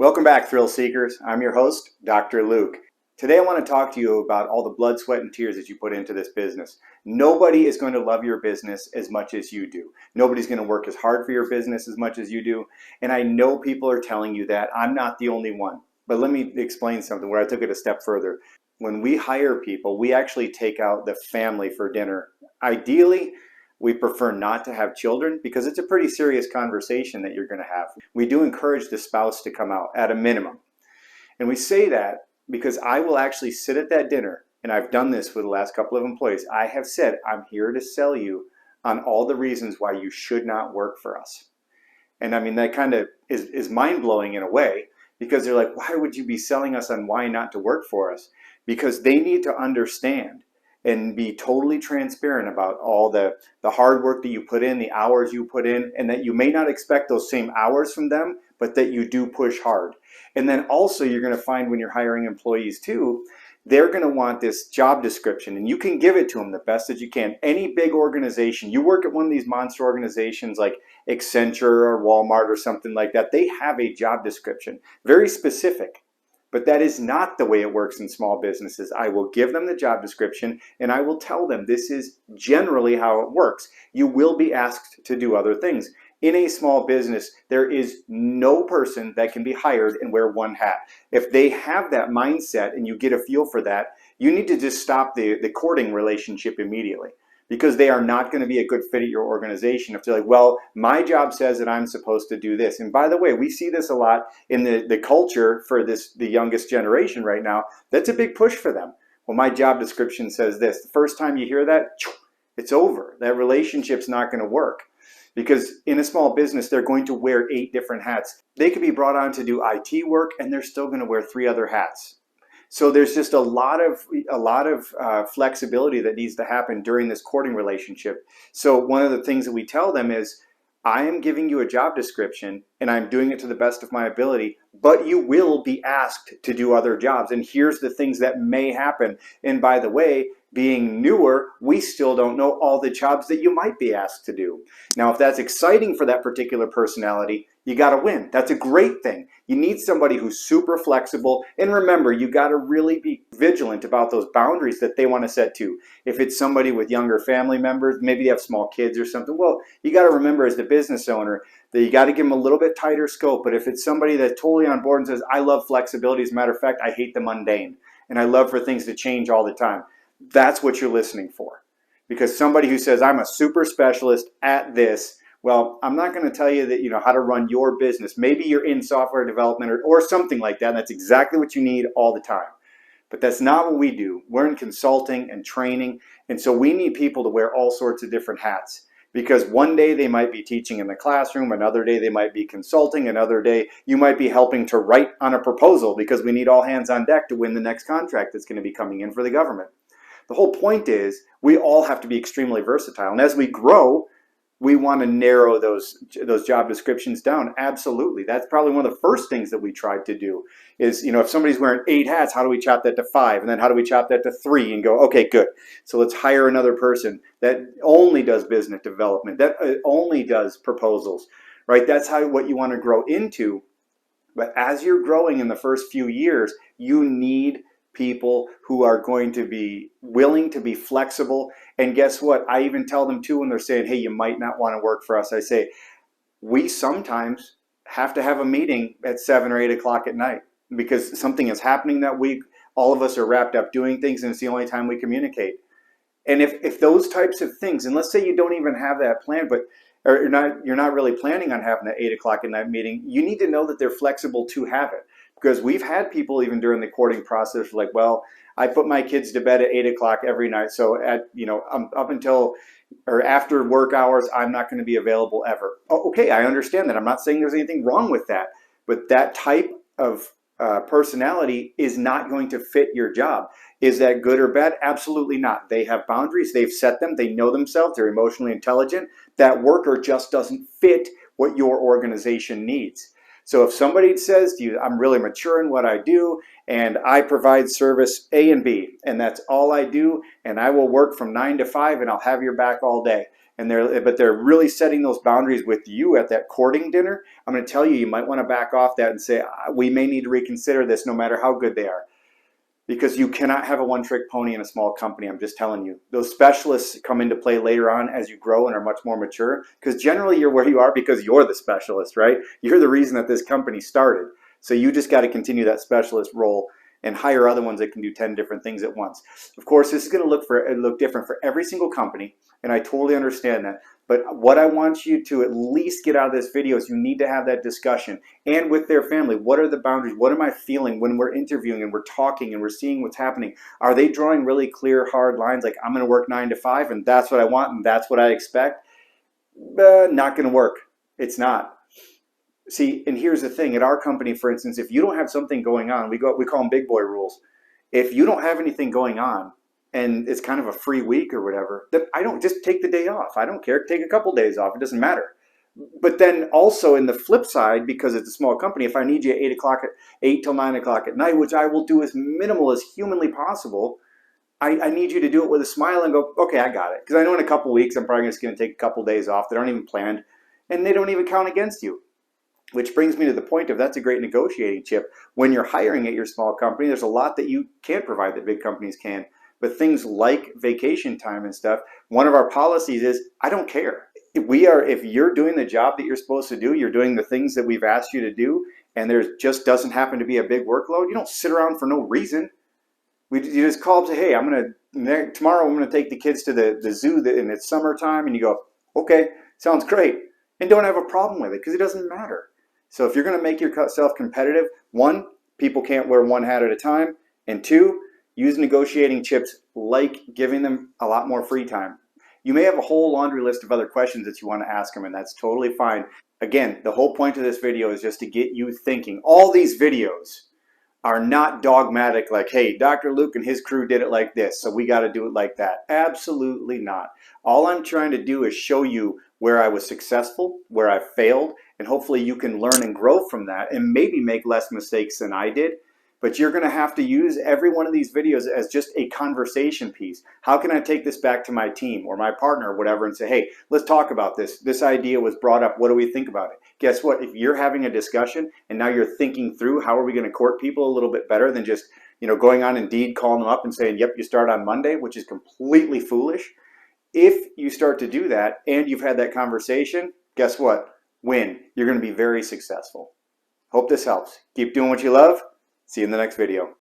Welcome back, Thrill Seekers. I'm your host, Dr. Luke. Today I want to talk to you about all the blood, sweat, and tears that you put into this business. Nobody is going to love your business as much as you do. Nobody's going to work as hard for your business as much as you do. And I know people are telling you that. I'm not the only one. But let me explain something where I took it a step further. When we hire people, we actually take out the family for dinner. Ideally, we prefer not to have children because it's a pretty serious conversation that you're going to have. We do encourage the spouse to come out at a minimum. And we say that because I will actually sit at that dinner, and I've done this with the last couple of employees. I have said, I'm here to sell you on all the reasons why you should not work for us. And I mean, that kind of is mind-blowing in a way, because they're like, why would you be selling us on why not to work for us? Because they need to understand and be totally transparent about all the hard work that you put in, the hours you put in, and that you may not expect those same hours from them, but that you do push hard. And then also you're going to find when you're hiring employees too, they're going to want this job description, and you can give it to them the best that you can. Any big organization, you work at one of these monster organizations like Accenture or Walmart or something like that, they have a job description, very specific. But that is not the way it works in small businesses. I will give them the job description and I will tell them this is generally how it works. You will be asked to do other things. In a small business, there is no person that can be hired and wear one hat. If they have that mindset and you get a feel for that, you need to just stop the courting relationship immediately, because they are not going to be a good fit at your organization if they're like, well, my job says that I'm supposed to do this. And by the way, we see this a lot in the culture for the youngest generation right now. That's a big push for them. Well, my job description says this. The first time you hear that, it's over. That relationship's not going to work. Because in a small business, they're going to wear 8 different hats. They could be brought on to do IT work and they're still going to wear 3 other hats. So there's just a lot of flexibility that needs to happen during this courting relationship. So one of the things that we tell them is, I am giving you a job description and I'm doing it to the best of my ability, but you will be asked to do other jobs. And here's the things that may happen. And by the way, being newer, we still don't know all the jobs that you might be asked to do. Now, if that's exciting for that particular personality, you got to win. That's a great thing. You need somebody who's super flexible. And remember, you got to really be vigilant about those boundaries that they want to set too. If it's somebody with younger family members, maybe they have small kids or something, well, you got to remember as the business owner that you got to give them a little bit tighter scope. But if it's somebody that's totally on board and says, I love flexibility, as a matter of fact, I hate the mundane, and I love for things to change all the time, that's what you're listening for. Because somebody who says, I'm a super specialist at this, well, I'm not going to tell you that you know how to run your business. Maybe you're in software development or something like that, and that's exactly what you need all the time. But that's not what we do. We're in consulting and training, and so we need people to wear all sorts of different hats. Because one day they might be teaching in the classroom, another day they might be consulting, another day you might be helping to write on a proposal because we need all hands on deck to win the next contract that's going to be coming in for the government. The whole point is we all have to be extremely versatile. And as we grow, we want to narrow those job descriptions down. Absolutely. That's probably one of the first things that we tried to do is, you know, if somebody's wearing 8 hats, how do we chop that to 5? And then how do we chop that to 3 and go, okay, good. So let's hire another person that only does business development, that only does proposals, right? That's what you want to grow into. But as you're growing in the first few years, you need people who are going to be willing to be flexible. And guess what? I even tell them too when they're saying, hey, you might not want to work for us. I say, we sometimes have to have a meeting at 7 or 8 o'clock at night because something is happening that week. All of us are wrapped up doing things and it's the only time we communicate. And if those types of things, and let's say you don't even have that plan, but or you're not really planning on having an 8 o'clock at night meeting, you need to know that they're flexible to have it. Because we've had people even during the courting process like, well, I put my kids to bed at 8 o'clock every night. So up until or after work hours, I'm not going to be available ever. Oh, okay, I understand that. I'm not saying there's anything wrong with that. But that type of personality is not going to fit your job. Is that good or bad? Absolutely not. They have boundaries. They've set them. They know themselves. They're emotionally intelligent. That worker just doesn't fit what your organization needs. So if somebody says to you, I'm really mature in what I do and I provide service A and B and that's all I do and I will work from 9 to 5 and I'll have your back all day. and they're really setting those boundaries with you at that courting dinner, I'm going to tell you, you might want to back off that and say, we may need to reconsider this no matter how good they are. Because you cannot have a one-trick pony in a small company. I'm just telling you. Those specialists come into play later on as you grow and are much more mature, because generally you're where you are because you're the specialist, right? You're the reason that this company started. So you just got to continue that specialist role and hire other ones that can do 10 different things at once. Of course, this is going to look different for every single company, and I totally understand that. But what I want you to at least get out of this video is you need to have that discussion, and with their family. What are the boundaries? What am I feeling when we're interviewing and we're talking and we're seeing what's happening? Are they drawing really clear, hard lines like I'm going to work 9 to 5 and that's what I want and that's what I expect? Not going to work. It's not. See, and here's the thing. At our company, for instance, if you don't have something going on, we call them big boy rules. If you don't have anything going on, and it's kind of a free week or whatever, then I don't just take the day off. I don't care. Take a couple days off. It doesn't matter. But then also in the flip side, because it's a small company, if I need you at 8 till 9 o'clock at night, which I will do as minimal as humanly possible, I need you to do it with a smile and go, okay, I got it. Because I know in a couple weeks, I'm probably just going to take a couple days off that aren't even planned, and they don't even count against you. Which brings me to the point of that's a great negotiating chip. When you're hiring at your small company, there's a lot that you can't provide that big companies can. But things like vacation time and stuff, one of our policies is, I don't care. If you're doing the job that you're supposed to do, you're doing the things that we've asked you to do, and there just doesn't happen to be a big workload, you don't sit around for no reason. You just call up and say, hey, tomorrow I'm going to take the kids to the zoo and it's summertime, and you go, okay, sounds great. And don't have a problem with it because it doesn't matter. So if you're going to make yourself competitive, 1, people can't wear one hat at a time, and 2, use negotiating chips like giving them a lot more free time. You may have a whole laundry list of other questions that you want to ask them, and that's totally fine. Again, the whole point of this video is just to get you thinking. All these videos are not dogmatic like, hey, Dr. Luke and his crew did it like this, so we got to do it like that. Absolutely not. All I'm trying to do is show you where I was successful, where I failed, and hopefully you can learn and grow from that and maybe make less mistakes than I did. But you're going to have to use every one of these videos as just a conversation piece. How can I take this back to my team or my partner or whatever and say, hey, let's talk about this. This idea was brought up. What do we think about it? Guess what? If you're having a discussion and now you're thinking through how are we going to court people a little bit better than just going on Indeed, calling them up and saying, yep, you start on Monday, which is completely foolish. If you start to do that and you've had that conversation, guess what? Win. You're going to be very successful. Hope this helps. Keep doing what you love. See you in the next video.